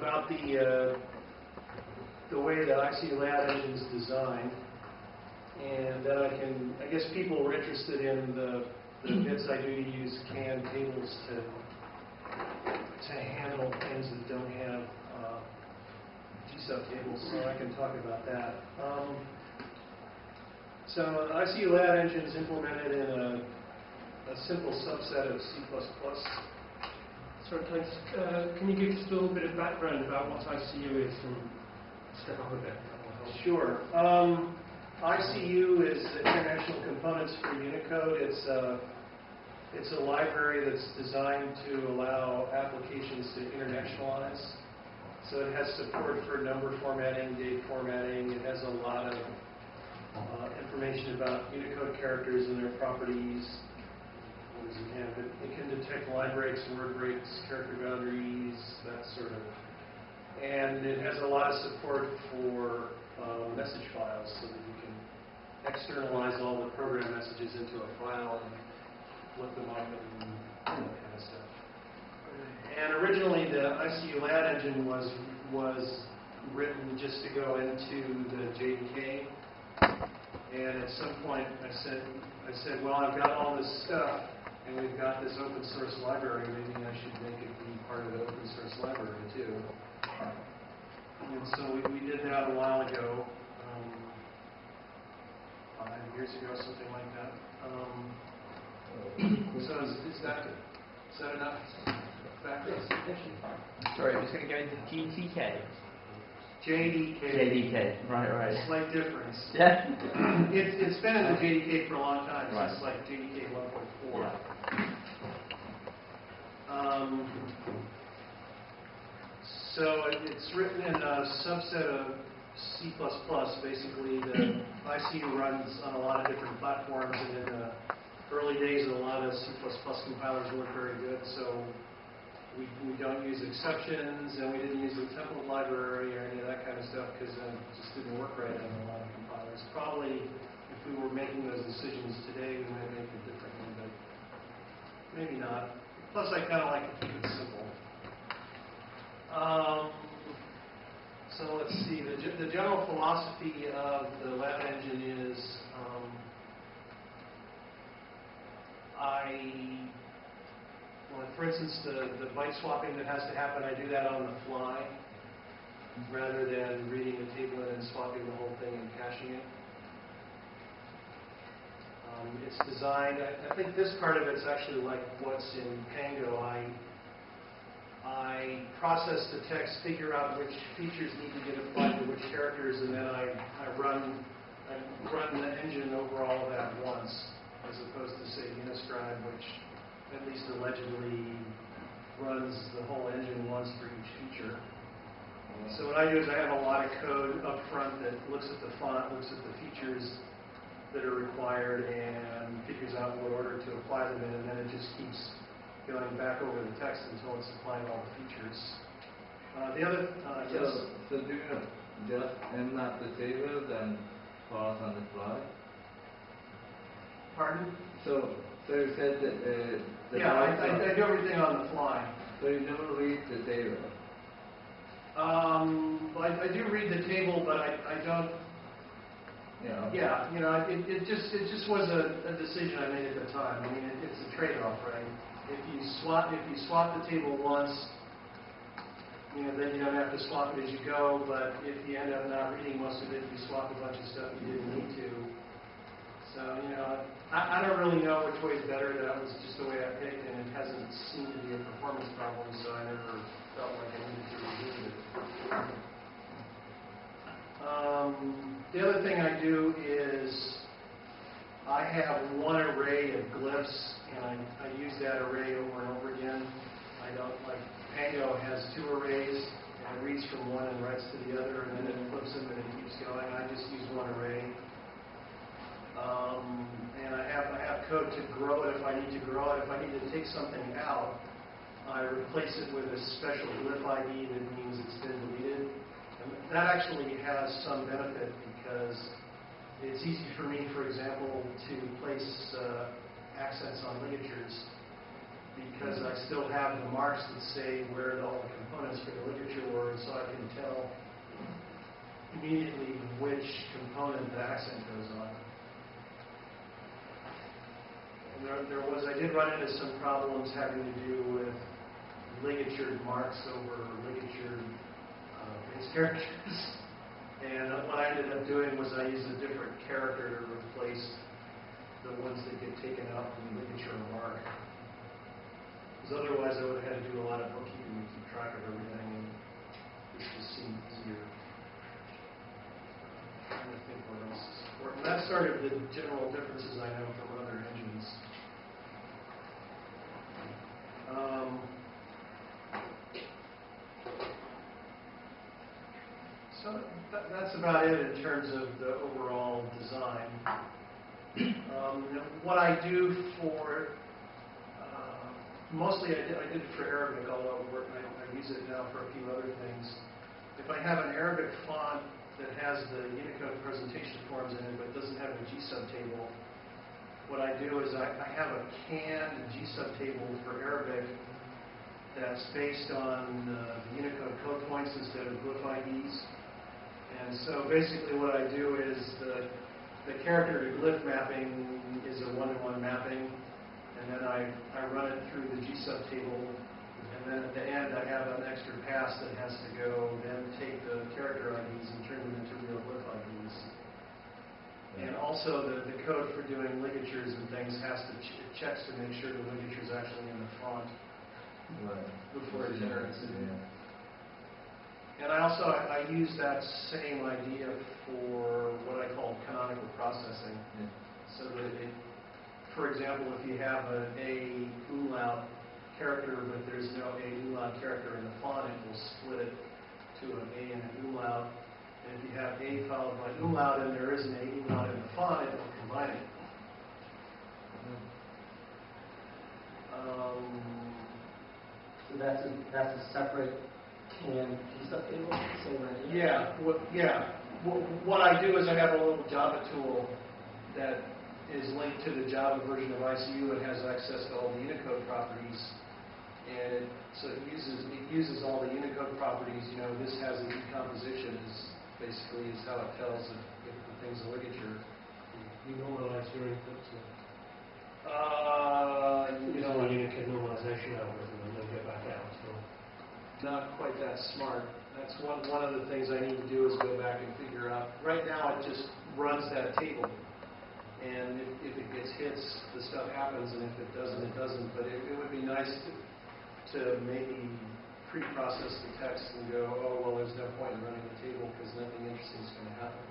about the way the ICU lab engine is designed, and then I guess people were interested in the bits I do to use canned tables to handle things that don't have G-sub tables, so I can talk about that. So the ICU lab engine is implemented in a simple subset of C++. Sorry, can you give just a little bit of background about what ICU is and step up a bit? Sure. ICU is International Components for Unicode. It's a library that's designed to allow applications to internationalize. So it has support for number formatting, date formatting. It has a lot of information about Unicode characters and their properties. What does it have? It can detect line breaks, word breaks, character boundaries, that sort of. And it has a lot of support for message files so that you can externalize all the program messages into a file and flip them up and that kind of stuff. And originally the ICU lab engine was written just to go into the JDK. And at some point I said, well, I've got all this stuff and we've got this open source library, maybe I should make it be part of the open source library too. And so we did that a while ago, 5 years ago, something like that. So is that enough background? Sorry, I'm just going to go into GTK. JDK. JDK, right. Slight difference. Yeah. It's been in the JDK for a long time, right. Since like JDK 1.4. Yeah. So it's written in a subset of C++. Basically, the ICU runs on a lot of different platforms, and in the early days, a lot of C++ compilers weren't very good, so we don't use exceptions, and we didn't use the template library or any of that kind of stuff because it just didn't work right on a lot of compilers. Probably, if we were making those decisions today, we might make it differently, but maybe not. Plus, I kind of like to keep it simple. So let's see. The general philosophy of the lab engine is for instance, the byte swapping that has to happen, I do that on the fly rather than reading the table and then swapping the whole thing and caching it. It's designed, I think this part of it's actually like what's in Pango. I process the text, figure out which features need to get applied to which characters, and then I run the engine over all of that once, as opposed to, say, Uniscribe, which at least allegedly runs the whole engine once for each feature. So what I do is I have a lot of code up front that looks at the font, looks at the features that are required, and figures out what order to apply them in, and then it just keeps going back over the text until it's applying all the features. The other, yes? So do you just nmap the table, then pass on the fly? Pardon? So you said that yeah, I do everything on the fly. So you never read the table? I do read the table, but I don't. Yeah. Yeah, you know, it just was a decision I made at the time. I mean, it's a trade-off, right? If you swap the table once, you know, then you don't have to swap it as you go. But if you end up not reading most of it, you swap a bunch of stuff you didn't need to. So, you know, I don't really know which way is better. That was just the way I picked, and it hasn't seemed to be a performance problem, so I never felt like I needed to revisit it. The other thing I do is I have one array of glyphs, and I use that array over and over again. I don't, like Pango has 2 arrays, and it reads from one and writes to the other, and then it flips them and it keeps going. I just use one array. And I have code to grow it if I need to grow it. If I need to take something out, I replace it with a special glyph ID that means it's been deleted. And that actually has some benefit because it's easy for me, for example, to place accents on ligatures because I still have the marks that say where all the components for the ligature were. immediately which component the accent goes on. And I did run into some problems having to do with ligatured marks over ligatured base characters. And what I ended up doing was I used a different character to replace the ones that get taken out from the ligature or mark. Because otherwise I would have had to do a lot of bookkeeping to keep track of everything, and this just seemed easier. I'm trying to think what else is important. That's sort of the general differences I know from other engines. So that's about it in terms of the overall design. What I do for, mostly I did it for Arabic, although I use it now for a few other things. If I have an Arabic font that has the Unicode presentation forms in it but doesn't have a G-sub table, what I do is I have a canned G-sub table for Arabic that's based on the Unicode code points instead of glyph IDs. And so basically what I do is the character to glyph mapping is a one-to-one mapping, and then I run it through the G-sub table, and then at the end I have an extra pass that has to go then take the character IDs and turn them into real glyph IDs. And also the code for doing ligatures and things has to checks to make sure the ligature is actually in the font before it generates it. And I use that same idea for what I call canonical processing. So that for example, if you have an A umlaut character, but there's no A umlaut character in the font, it will split it to an A and an umlaut. And if you have A followed by umlaut and there is an A umlaut in the font, it will combine it. So that's a separate canned G-sub table? Same idea? Yeah. What I do is I have a little Java tool that is linked to the Java version of ICU. It has access to all the Unicode properties, and so it uses all the Unicode properties. This has a decomposition. Basically is how it tells if the thing's a ligature. You normalize your input to You use a Unicode normalization algorithm and then go back out. So. Not quite that smart. That's one of the things I need to do is go back and figure out. Right now, it just runs that table, and if it gets hits, the stuff happens, and if it doesn't, it doesn't. But it would be nice to maybe pre-process the text and go, oh well, there's no point in running the table because nothing interesting is going to happen,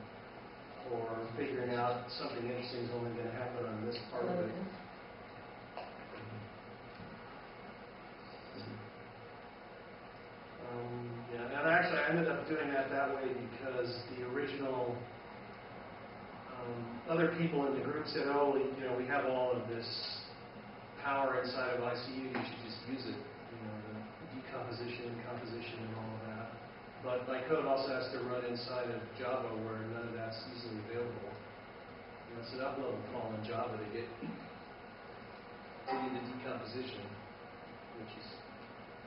or figuring out something interesting is only going to happen on this part of it. And actually, I ended up doing that way because the original other people in the group said, "Oh, we have all of this power inside of ICU. You should just use it. The decomposition, composition, and all of that." But my code also has to run inside of Java, where none of that's easily available. It's an up-level call in Java to get the decomposition, which is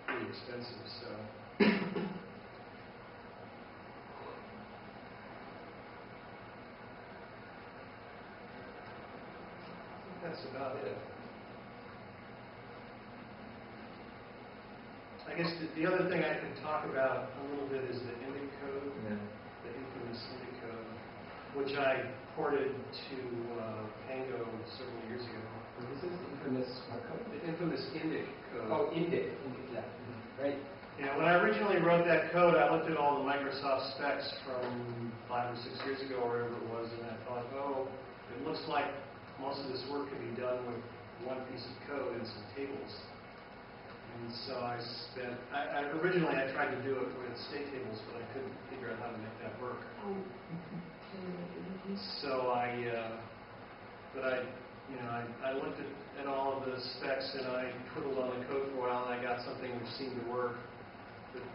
pretty expensive. So. That's about it. I guess the other thing I could talk about a little bit is the Unicode, the infamous Unicode, which I ported to Pango several years ago. This is infamous what code? The infamous Indic code. Oh, Indic, yeah. Right. Yeah, when I originally wrote that code, I looked at all the Microsoft specs from 5 or 6 years ago, or whatever it was, and I thought, oh, it looks like most of this work could be done with one piece of code and some tables. And so originally I tried to do it with state tables, but I couldn't figure out how to make that work. So I looked at all of the specs and I twiddled on the code for a while and I got something which seemed to work. But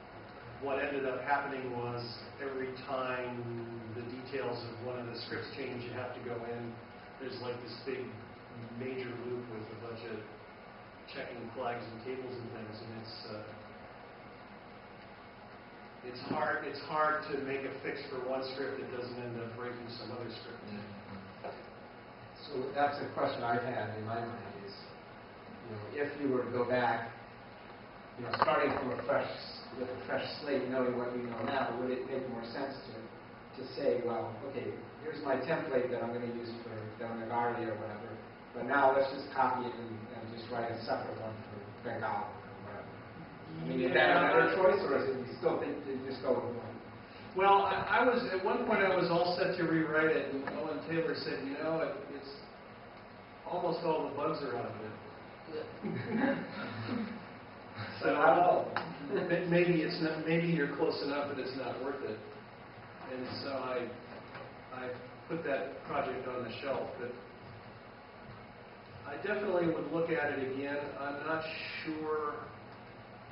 what ended up happening was every time the details of one of the scripts change, you have to go in. There's like this big major loop with a bunch of checking flags and tables and things, and it's hard to make a fix for one script that doesn't end up breaking some other script. So that's a question I've had in my mind is, if you were to go back, starting from with a fresh slate, knowing what you know now, would it make more sense to say, well, okay, here's my template that I'm going to use for Bengali or whatever, but now let's just copy it and just write a separate one for Bengali or whatever. I mean, is that a better choice, or is it you still think to just go with one? Well, I was at one point I was all set to rewrite it, and Owen Taylor said, it's almost all the bugs are out of it. So maybe it's not. Maybe you're close enough that it's not worth it. And so I put that project on the shelf. But I definitely would look at it again. I'm not sure.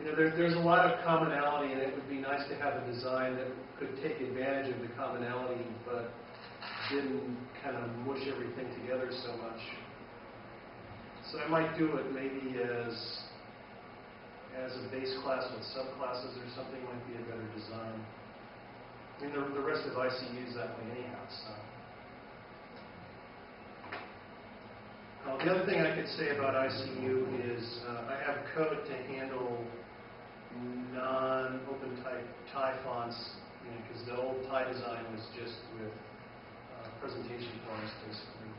There's a lot of commonality, and it would be nice to have a design that could take advantage of the commonality, but didn't kind of mush everything together so much. So I might do it maybe as a base class with subclasses or something might be a better design. I mean, the rest of ICU is that way anyhow, so. The other thing I could say about ICU is I have code to handle non-open type TIE fonts, because the old TIE design was just with presentation forms, basically.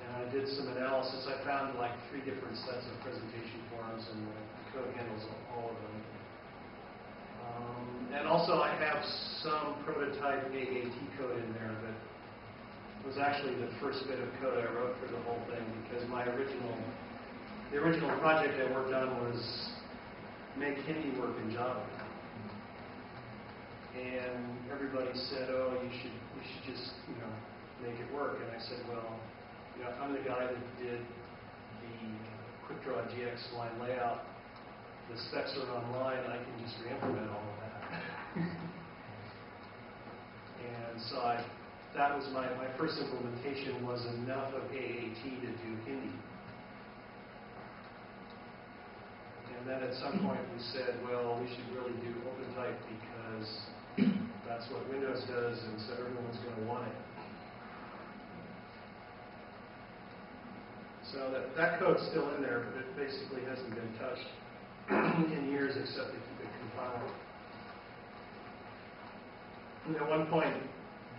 And I did some analysis. I found like 3 different sets of presentation forms, and the code handles all of them. And also I have some prototype AAT code in there that was actually the first bit of code I wrote for the whole thing, because the original project I worked on was make Hindi work in Java. And everybody said, oh, you should just, make it work. And I said, well, I'm the guy that did the QuickDraw GX line layout. The specs are online. I can just re-implement all of that. And so that was my first implementation was enough of AAT to do Hindi. And then at some point we said, well, we should really do OpenType because that's what Windows does, and so everyone's going to want it. So that code's still in there, but it basically hasn't been touched in years except to keep it compiled. At one point,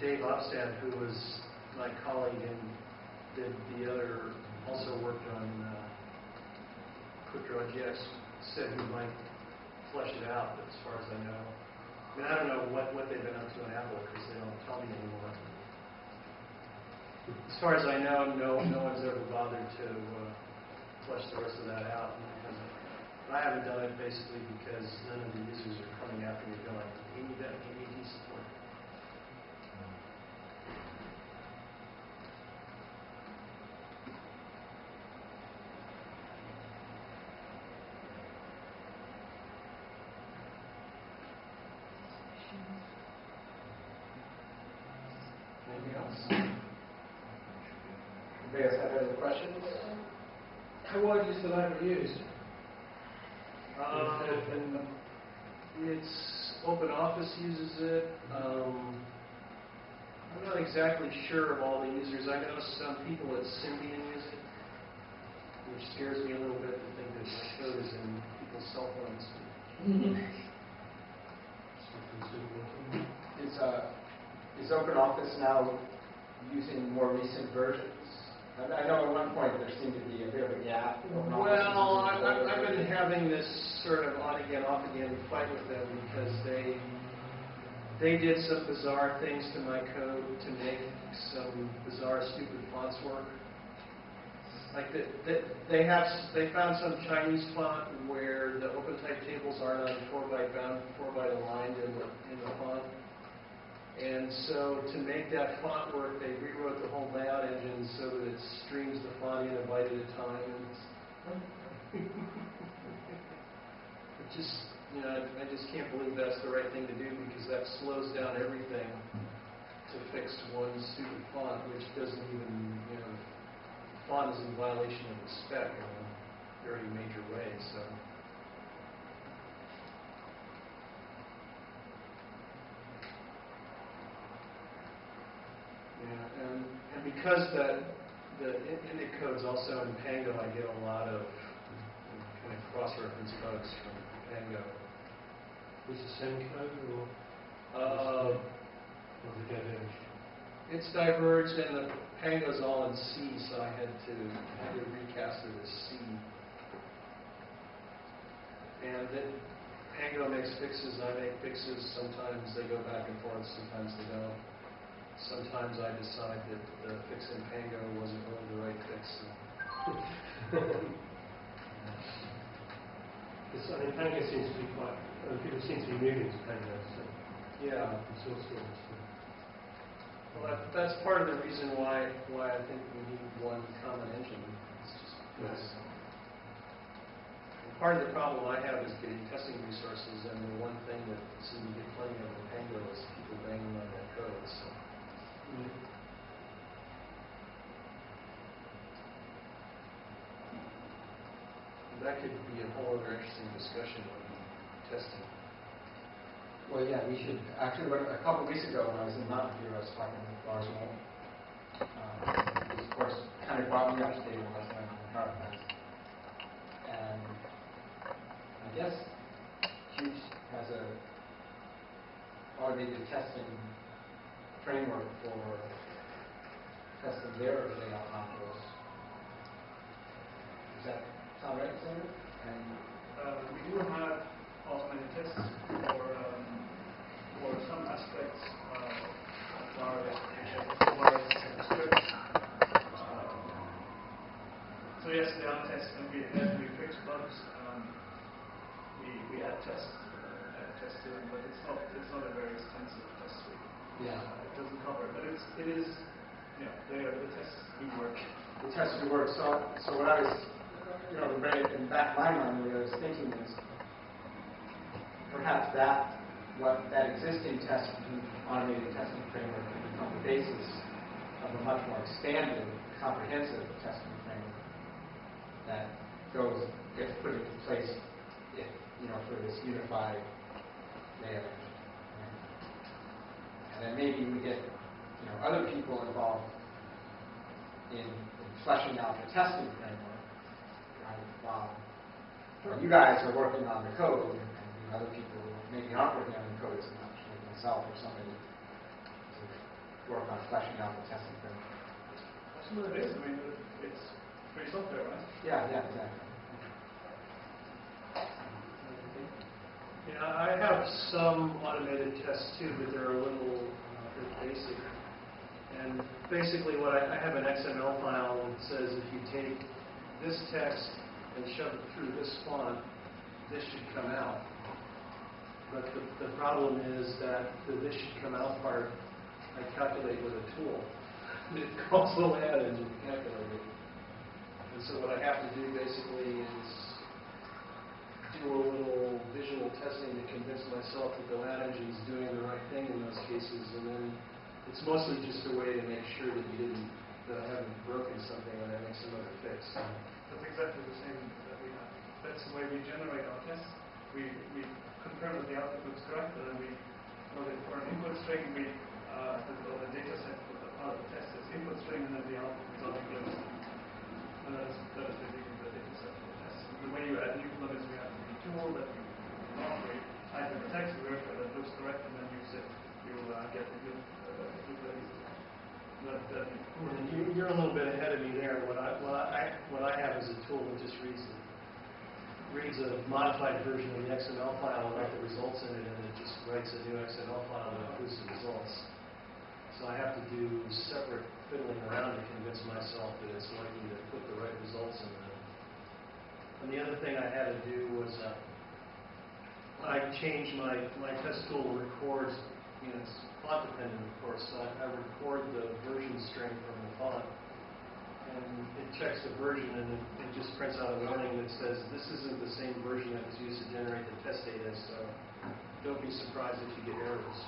Dave Opstad, who was my colleague and also worked on QuickDraw GX, said he might flesh it out, but as far as I know. I mean, I don't know what they've been up to in Apple because they don't tell me anymore. As far as I know, no one's ever bothered to flesh the rest of that out. And I haven't done it basically because none of the users are coming after me going, we need that AAT support. Anything else? Anybody else have any questions? How widely is the library used? It's OpenOffice uses it. I'm not exactly sure of all the users. I know some people at Symbian use it, which scares me a little bit to think that my code is in people's cell phones. Is OpenOffice now using more recent versions? I know at one point there seemed to be a bit of a gap. Well, I've been having this sort of on-again, off-again fight with them because they did some bizarre things to my code to make some bizarre, stupid fonts work. Like they found some Chinese font where the OpenType tables aren't on 4-byte aligned in the font. And so to make that font work, they rewrote the whole layout engine so that it streams the font in a byte at a time. And I just can't believe that's the right thing to do because that slows down everything to fix one stupid font, which doesn't even, the font is in violation of the spec in a very major way. So. because the Unicode's also in Pango, I get a lot of kind of cross-reference bugs from Pango. Is it the same code or the diverged? It's diverged, and the Pango's all in C, so I had to recast it as C. And then Pango makes fixes, I make fixes. Sometimes they go back and forth, sometimes they don't. Sometimes I decide that the fix in Pango wasn't really the right fix. I mean, Pango seems to be quite, people seem to be moving to Pango, so Yeah. the source code is Well, that's part of the reason why I think we need one common engine. It's just because part of the problem I have is getting testing resources, and the one thing that seems to get plenty of in Pango is people banging on their code. So. That could be a whole other interesting discussion on testing. Well, yeah, we should, actually, a couple of weeks ago when I was in Mountain View, I was talking with Lars Moll. He, of course, kind of brought me up to date on what's going on in Carbon. And I guess Qt has a automated testing framework for testing their layout modules. Does that sound right, Sandra? And we do have automated tests for some aspects of our scripts. So yes, there are tests, and as we fix bugs, we add tests to them, but it's not a very extensive test suite. yeah. It doesn't cover it, but it is, the tests do work. The test would work. So what I was, in back of my mind, what I was thinking is perhaps what that existing automated testing framework can become the basis of a much more expanded, comprehensive testing framework that gets put into place, for this unified layout. And then maybe we get, other people involved in fleshing out the testing framework, right? While you guys are working on the code, and other people maybe aren't working on the code so much, like myself or somebody, to work on fleshing out the testing framework. That's what it is. I mean, it's free software, right? Yeah, exactly. Yeah, I have some automated tests too, but they're a little bit basic. And basically I have an XML file that says if you take this text and shove it through this font, this should come out. But the problem is that the this should come out part I calculate with a tool. It calls the add engine to calculate it. And so what I have to do basically is do a little visual testing to convince myself that the LAD engine is doing the right thing in those cases, and then it's mostly just a way to make sure that that I haven't broken something when I make some other fix. That's exactly the same that we have. That's the way we generate our tests. We confirm that the output looks correct, and then for an input string, the data set for the part of the test is input string, and then the output is all enclosed. And that is basically the data set for the test. The way you add new plugins, we have the tool that you normally type in the text, we verify that it looks correct, and then use it. You'll get the good values. You're a little bit ahead of me there. What I have is a tool that just reads a modified version of the XML file without the results in it, and it just writes a new XML file that includes the results. So I have to do separate fiddling around to convince myself that it's likely to put the right results in there. And the other thing I had to do was I changed my test tool records. It's font dependent, of course. So I record the version string from the font, and it checks the version, and it just prints out a warning that says this isn't the same version that was used to generate the test data. So don't be surprised if you get errors.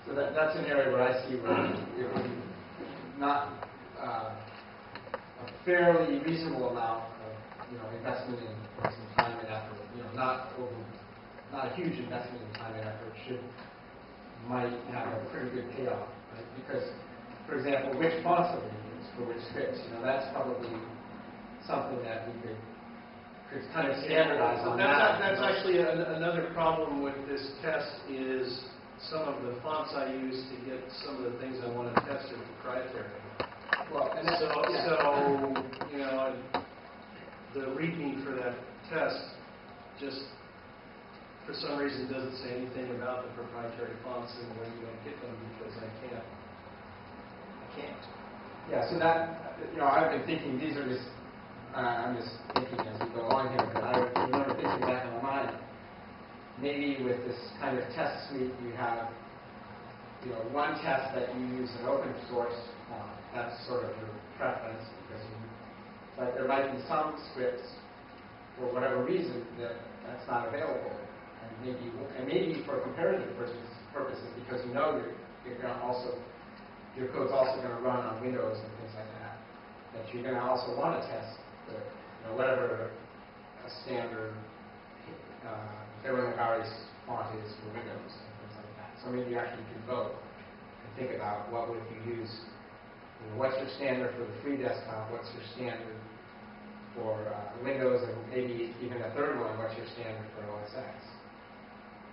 So that's an area where I see where it would be not a fairly reasonable amount of investment in some time and effort. Not a huge investment in time and effort might have a pretty good payoff, right? Because for example, which fonts are being used for which scripts. That's probably something that we could kind of standardize on that. That's actually another problem with this test is some of the fonts I use to get some of the things I want to test are proprietary. Well, and that's, the README for that test just, for some reason, doesn't say anything about the proprietary fonts and where you don't get them because I can't. yeah, so that, I've been thinking these are just, I'm just thinking as we go along here, but I remember thinking back in my mind, maybe with this kind of test suite, you have, one test that you use in open source, that's sort of your preference, because but there might be some scripts, for whatever reason, that's not available, and maybe for comparative purposes, because you're going to also, your code's also going to run on Windows and things like that, that you're going to also want to test whatever a standard Devanagari's font is for Windows and things like that. So maybe you actually do both and think about what would you use. What's your standard for the free desktop? What's your standard for Windows, and maybe even a third one? What's your standard for OS X?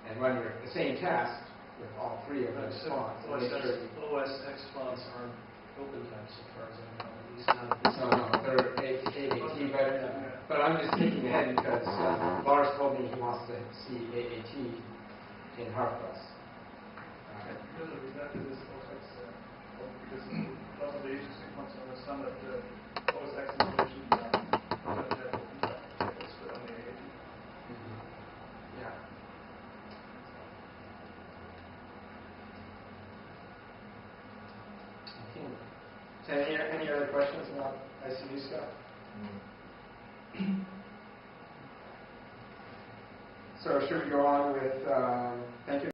And run the same test with all three of those fonts. OS X fonts aren't open type so far as I know. At least not at this No, they're AAT, but I'm just thinking ahead because Lars told me he wants to see AAT in HarpBus. Because of that, this OS X, because a lot of the agency wants to understand that the OS X installation doesn't have open type, it's only AAT. Yeah. So any other questions about ICU stuff? So should we go on with, thank you.